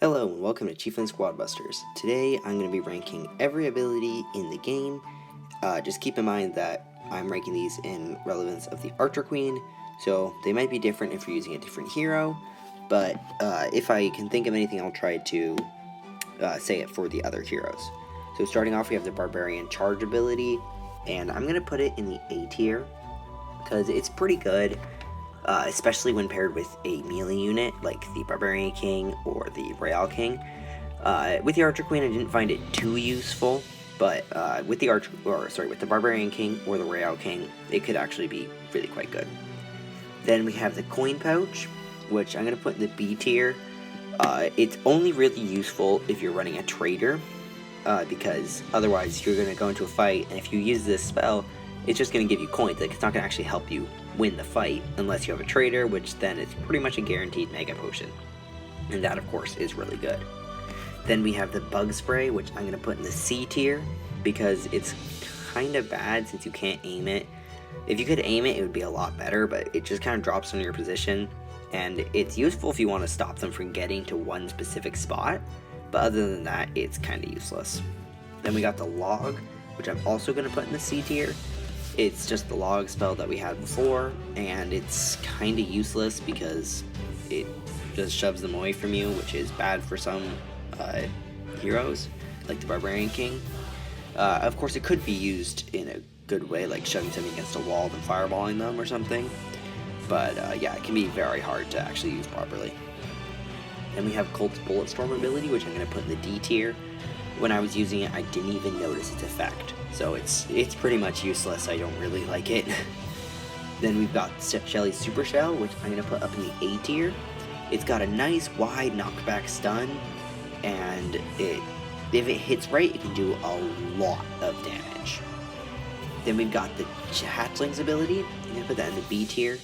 Hello and welcome to Chieftain Squad Busters. Today I'm going to be ranking every ability in the game. Just keep in mind that I'm ranking these in relevance of the Archer Queen, so they might be different if you're using a different hero, but if I can think of anything I'll try to say it for the other heroes. So starting off we have the Barbarian Charge ability, and I'm going to put it in the A tier because it's pretty good. Especially when paired with a melee unit like the Barbarian King or the Royale King. With the Archer Queen, I didn't find it too useful, but with the Barbarian King or the Royale King, it could actually be really quite good. Then we have the Coin Pouch, which I'm going to put in the B tier. It's only really useful if you're running a trader, because otherwise you're going to go into a fight, and if you use this spell, it's just going to give you coins. Like, it's not going to actually help you win the fight unless you have a trader, which then it's pretty much a guaranteed mega potion. And that, of course, is really good. Then we have the Bug Spray, which I'm going to put in the C tier because it's kind of bad since you can't aim it. If you could aim it, it would be a lot better, but it just kind of drops on your position. And it's useful if you want to stop them from getting to one specific spot, but other than that, it's kind of useless. Then we got the Log, which I'm also going to put in the C tier. It's just the log spell that we had before, and it's kind of useless because it just shoves them away from you, which is bad for some heroes, like the Barbarian King. Of course, it could be used in a good way, like shoving something against a wall and fireballing them or something, but yeah, it can be very hard to actually use properly. Then we have Colt's Bulletstorm ability, which I'm going to put in the D tier. When I was using it, I didn't even notice its effect, so it's pretty much useless. I don't really like it. Then we've got Shelly's Super Shell, which I'm going to put up in the A tier. It's got a nice wide knockback stun, and if it hits right, it can do a lot of damage. Then we've got the Hatchling's ability. I'm going to put that in the B tier.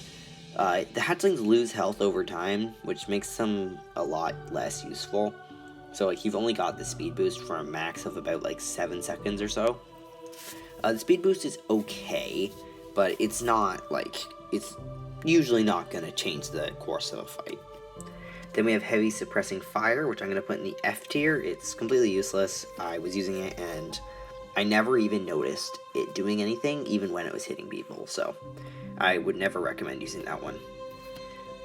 The Hatchlings lose health over time, which makes them a lot less useful. So like, you've only got the speed boost for a max of about like 7 seconds or so. The speed boost is okay, but it's not like, it's usually not going to change the course of a fight. Then we have Heavy Suppressing Fire, which I'm going to put in the F tier. It's completely useless. I was using it and I never even noticed it doing anything, even when it was hitting people, so I would never recommend using that one.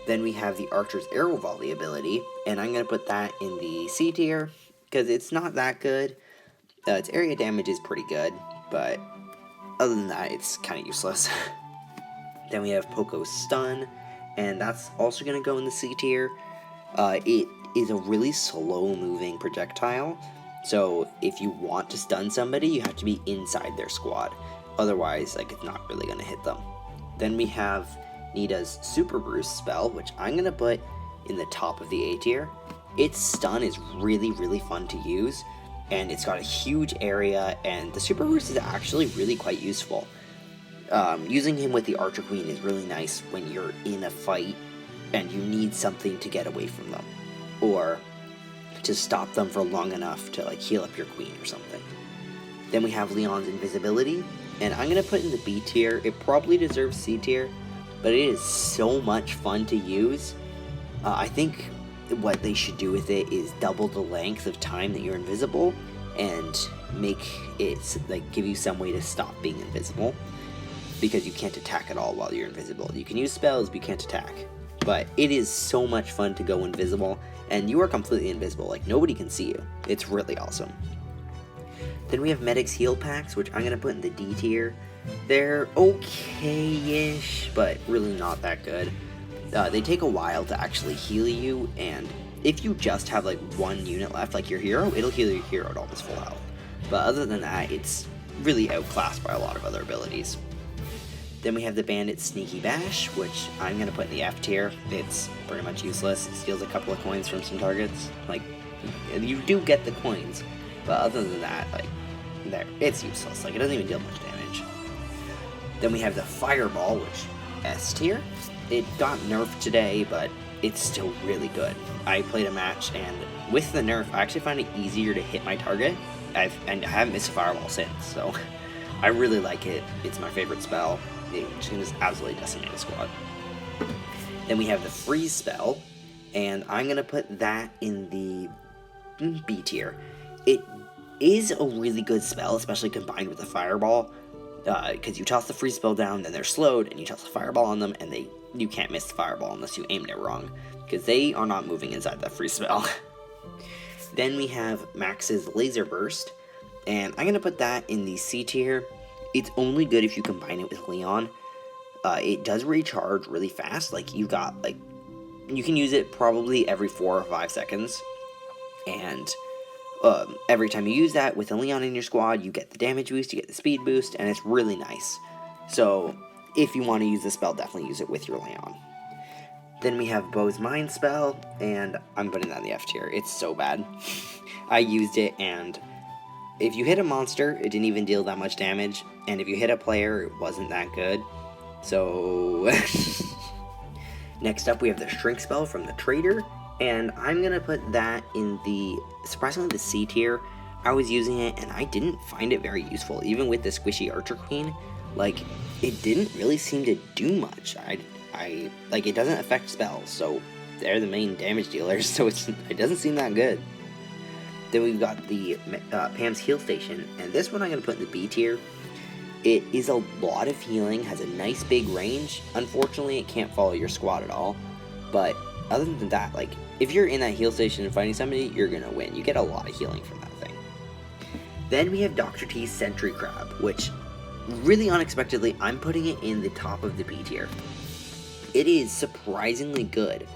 Then we have the Archer's Arrow Volley ability, and I'm going to put that in the C tier, because it's not that good. Its area damage is pretty good, but other than that, it's kind of useless. Then we have Poco's Stun, and that's also going to go in the C tier. It is a really slow-moving projectile, so if you want to stun somebody, you have to be inside their squad. Otherwise, like, it's not really going to hit them. Then we have Nita's Super Boost spell, which I'm going to put in the top of the A tier. Its stun is really, really fun to use, and it's got a huge area, and the Super Boost is actually really quite useful. Using him with the Archer Queen is really nice when you're in a fight and you need something to get away from them, or to stop them for long enough to like heal up your queen or something. Then we have Leon's Invisibility, and I'm going to put in the B tier. It probably deserves C tier, but it is so much fun to use. I think what they should do with it is double the length of time that you're invisible and make it like give you some way to stop being invisible, because you can't attack at all while you're invisible. You can use spells, but you can't attack. But it is so much fun to go invisible, and you are completely invisible. Like, nobody can see you. It's really awesome. Then we have Medic's Heal Packs, which I'm going to put in the D tier. They're okay-ish, but really not that good. They take a while to actually heal you, and if you just have like one unit left, like your hero, it'll heal your hero at almost full health. But other than that, it's really outclassed by a lot of other abilities. Then we have the Bandit Sneaky Bash, which I'm going to put in the F tier. It's pretty much useless. It steals a couple of coins from some targets. Like, you do get the coins, but other than that, like, it's useless. Like, it doesn't even deal much damage. Then we have the Fireball, which S tier. It got nerfed today, but it's still really good. I played a match, and with the nerf, I actually find it easier to hit my target. And I haven't missed a Fireball since, so I really like it. It's my favorite spell. It can just absolutely decimate a squad. Then we have the Freeze spell, and I'm going to put that in the B tier. It is a really good spell, especially combined with the fireball, because you toss the freeze spell down, then they're slowed, and you toss the fireball on them, and you can't miss the fireball unless you aimed it wrong, because they are not moving inside that freeze spell. Then we have Max's Laser Burst, and I'm going to put that in the C tier. It's only good if you combine it with Leon. It does recharge really fast. Like, you can use it probably every 4 or 5 seconds, and every time you use that with a Leon in your squad, you get the damage boost, you get the speed boost, and it's really nice. So, if you want to use the spell, definitely use it with your Leon. Then we have Bo's Mind Spell, and I'm putting that in the F tier. It's so bad. I used it, and if you hit a monster, it didn't even deal that much damage, and if you hit a player, it wasn't that good. So, next up we have the Shrink Spell from the Trader, and I'm going to put that in surprisingly, the C tier. I was using it, and I didn't find it very useful, even with the Squishy Archer Queen. Like, it didn't really seem to do much. It doesn't affect spells, so they're the main damage dealers, so it doesn't seem that good. Then we've got the Pam's Heal Station, and this one I'm going to put in the B tier. It is a lot of healing, has a nice big range. Unfortunately, it can't follow your squad at all, but other than that, like, if you're in that heal station and fighting somebody, you're going to win. You get a lot of healing from that thing. Then we have Dr. T's Sentry Crab, which, really unexpectedly, I'm putting it in the top of the B tier. It is surprisingly good.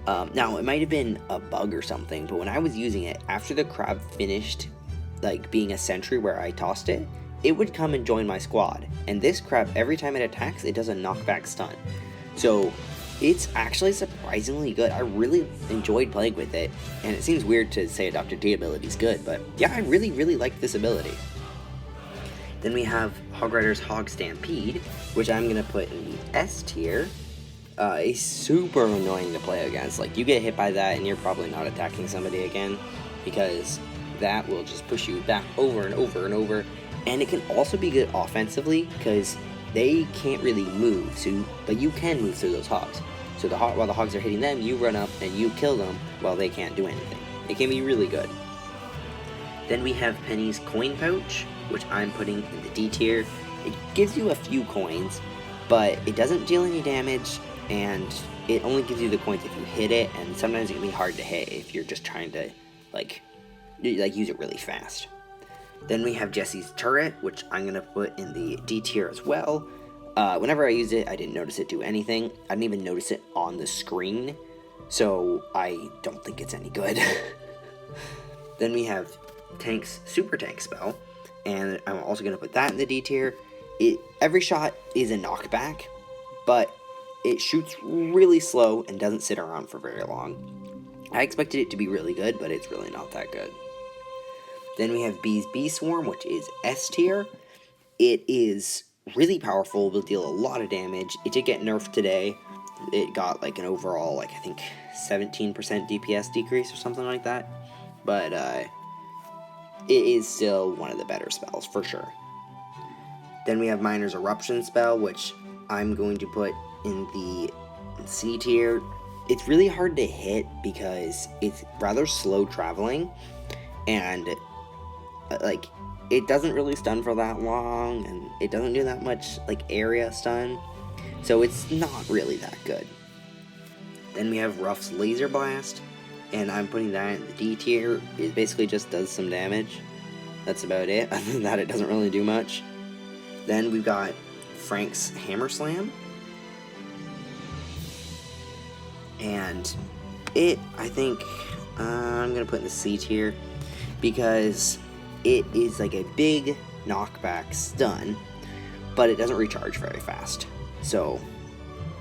Now, it might have been a bug or something, but when I was using it, after the crab finished, like, being a sentry where I tossed it, it would come and join my squad. And this crab, every time it attacks, it does a knockback stun. So, it's actually surprisingly good. I really enjoyed playing with it, and it seems weird to say a Dr. T ability is good, but yeah, I really, really like this ability. Then we have Hog Rider's Hog Stampede, which I'm going to put in the S tier. It's super annoying to play against. Like, you get hit by that and you're probably not attacking somebody again, because that will just push you back over and over and over. And it can also be good offensively, because they can't really move, but you can move through those hogs. So while the hogs are hitting them, you run up and you kill them while they can't do anything. It can be really good. Then we have Penny's Coin Pouch, which I'm putting in the D tier. It gives you a few coins, but it doesn't deal any damage, and it only gives you the coins if you hit it, and sometimes it can be hard to hit if you're just trying to, like use it really fast. Then we have Jesse's Turret, which I'm going to put in the D tier as well. Whenever I used it, I didn't notice it do anything. I didn't even notice it on the screen, so I don't think it's any good. Then we have Tank's Super Tank Spell, and I'm also going to put that in the D tier. Every shot is a knockback, but it shoots really slow and doesn't sit around for very long. I expected it to be really good, but it's really not that good. Then we have Bee's Bee Swarm, which is S tier. It is really powerful, will deal a lot of damage. It did get nerfed today. It got like an overall, like, I think 17% DPS decrease or something like that. But it is still one of the better spells, for sure. Then we have Miner's Eruption spell, which I'm going to put in the C tier. It's really hard to hit because it's rather slow traveling, and like, it doesn't really stun for that long, and it doesn't do that much, like, area stun, so it's not really that good. Then we have Ruff's Laser Blast, and I'm putting that in the D tier. It basically just does some damage. That's about it. Other than that, it doesn't really do much. Then we've got Frank's Hammer Slam, and I think I'm going to put in the C tier, because it is like a big knockback stun, but it doesn't recharge very fast. So,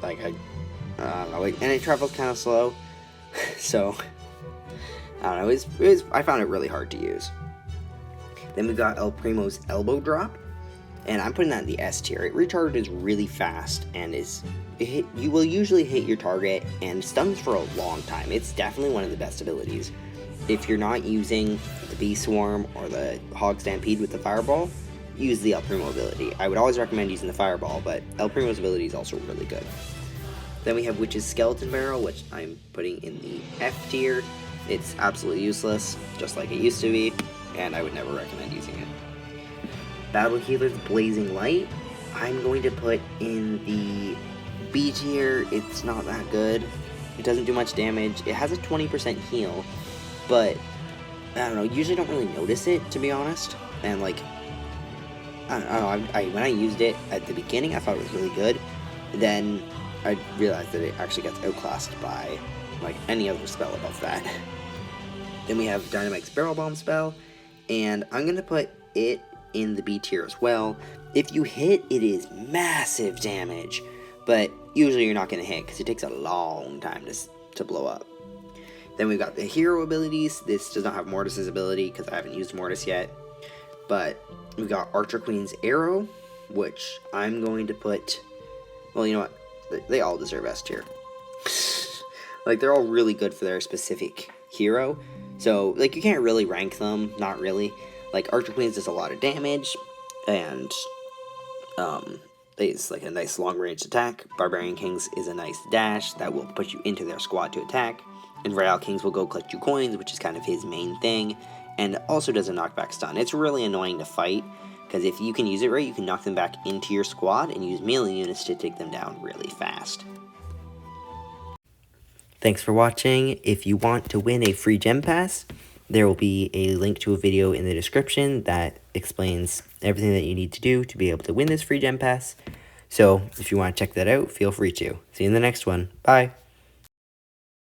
like, I don't know, and it travels kind of slow, so, I don't know, I found it really hard to use. Then we've got El Primo's Elbow Drop, and I'm putting that in the S tier. It recharges really fast, and you will usually hit your target, and stuns for a long time. It's definitely one of the best abilities. If you're not using the Bee Swarm or the Hog Stampede with the Fireball, use the El Primo ability. I would always recommend using the Fireball, but El Primo's ability is also really good. Then we have Witch's Skeleton Barrel, which I'm putting in the F tier. It's absolutely useless, just like it used to be, and I would never recommend using it. Battle Healer's Blazing Light, I'm going to put in the B tier. It's not that good. It doesn't do much damage. It has a 20% heal, but I don't know, usually don't really notice it, to be honest. And like, I don't know, when I used it at the beginning, I thought it was really good. Then I realized that it actually gets outclassed by like any other spell above that. Then we have Dynamite's Barrel Bomb spell, and I'm going to put it in the B tier as well. If you hit, it is massive damage, but usually you're not going to hit because it takes a long time to blow up. Then we've got the hero abilities. This does not have Mortis's ability because I haven't used Mortis yet, but we've got Archer Queen's Arrow, which I'm going to put, well, you know what, they all deserve S tier. Like, they're all really good for their specific hero, so like you can't really rank them, not really. Like, Archer Queen's does a lot of damage, and it's like a nice long-range attack. Barbarian Kings is a nice dash that will put you into their squad to attack. And Royale Kings will go collect you coins, which is kind of his main thing, and also does a knockback stun. It's really annoying to fight, because if you can use it right, you can knock them back into your squad and use melee units to take them down really fast. Thanks for watching. If you want to win a free Gem Pass, there will be a link to a video in the description that explains everything that you need to do to be able to win this free Gem Pass. So if you want to check that out, feel free to. See you in the next one. Bye.